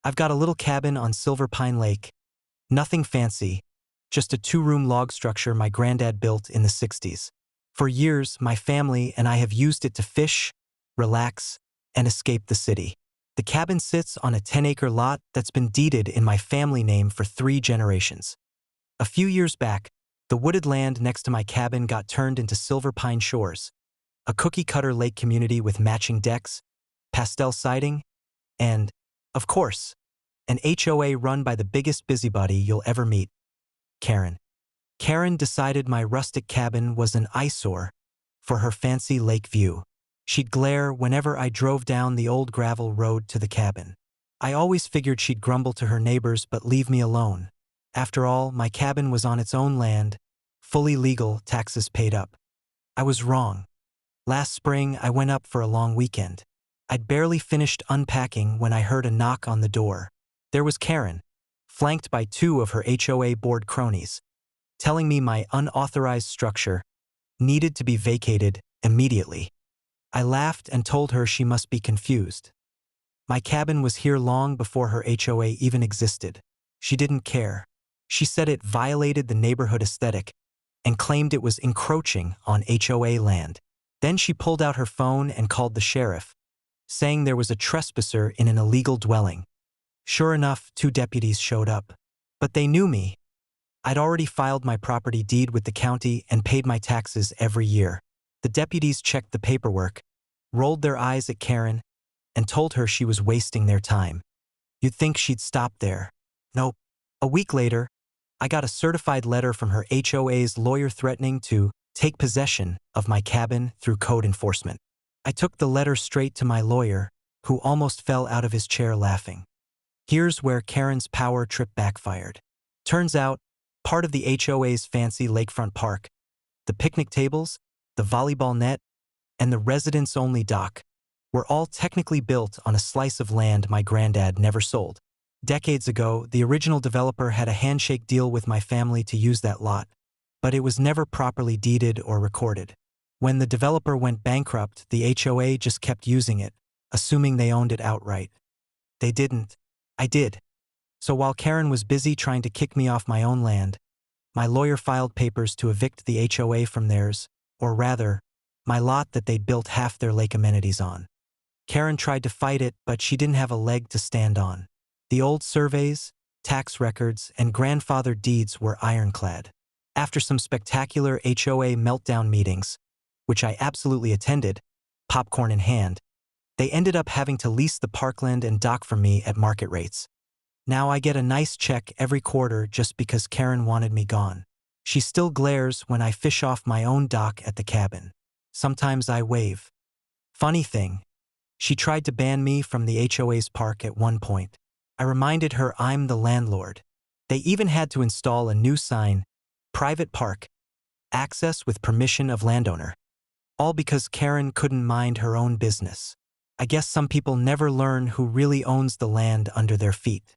I've got a little cabin on Silver Pine Lake. Nothing fancy, just a 2-room log structure my granddad built in the 60s. For years, my family and I have used it to fish, relax, and escape the city. The cabin sits on a 10-acre lot that's been deeded in my family name for 3 generations. A few years back, the wooded land next to my cabin got turned into Silver Pine Shores, a cookie-cutter lake community with matching decks, pastel siding, and, of course, an HOA run by the biggest busybody you'll ever meet, Karen. Karen decided my rustic cabin was an eyesore for her fancy lake view. She'd glare whenever I drove down the old gravel road to the cabin. I always figured she'd grumble to her neighbors but leave me alone. After all, my cabin was on its own land, fully legal, taxes paid up. I was wrong. Last spring, I went up for a long weekend. I'd barely finished unpacking when I heard a knock on the door. There was Karen, flanked by 2 of her HOA board cronies, telling me my unauthorized structure needed to be vacated immediately. I laughed and told her she must be confused. My cabin was here long before her HOA even existed. She didn't care. She said it violated the neighborhood aesthetic and claimed it was encroaching on HOA land. Then she pulled out her phone and called the sheriff, saying there was a trespasser in an illegal dwelling. Sure enough, 2 deputies showed up. But they knew me. I'd already filed my property deed with the county and paid my taxes every year. The deputies checked the paperwork, rolled their eyes at Karen, and told her she was wasting their time. You'd think she'd stop there. Nope. A week later, I got a certified letter from her HOA's lawyer threatening to take possession of my cabin through code enforcement. I took the letter straight to my lawyer, who almost fell out of his chair laughing. Here's where Karen's power trip backfired. Turns out, part of the HOA's fancy lakefront park, the picnic tables, the volleyball net, and the residents-only dock were all technically built on a slice of land my granddad never sold. Decades ago, the original developer had a handshake deal with my family to use that lot, but it was never properly deeded or recorded. When the developer went bankrupt, the HOA just kept using it, assuming they owned it outright. They didn't. I did. So while Karen was busy trying to kick me off my own land, my lawyer filed papers to evict the HOA from theirs, or rather, my lot that they'd built half their lake amenities on. Karen tried to fight it, but she didn't have a leg to stand on. The old surveys, tax records, and grandfather deeds were ironclad. After some spectacular HOA meltdown meetings, which I absolutely attended, popcorn in hand, they ended up having to lease the parkland and dock from me at market rates. Now I get a nice check every quarter just because Karen wanted me gone. She still glares when I fish off my own dock at the cabin. Sometimes I wave. Funny thing, she tried to ban me from the HOA's park at one point. I reminded her I'm the landlord. They even had to install a new sign, private park, access with permission of landowner. All because Karen couldn't mind her own business. I guess some people never learn who really owns the land under their feet.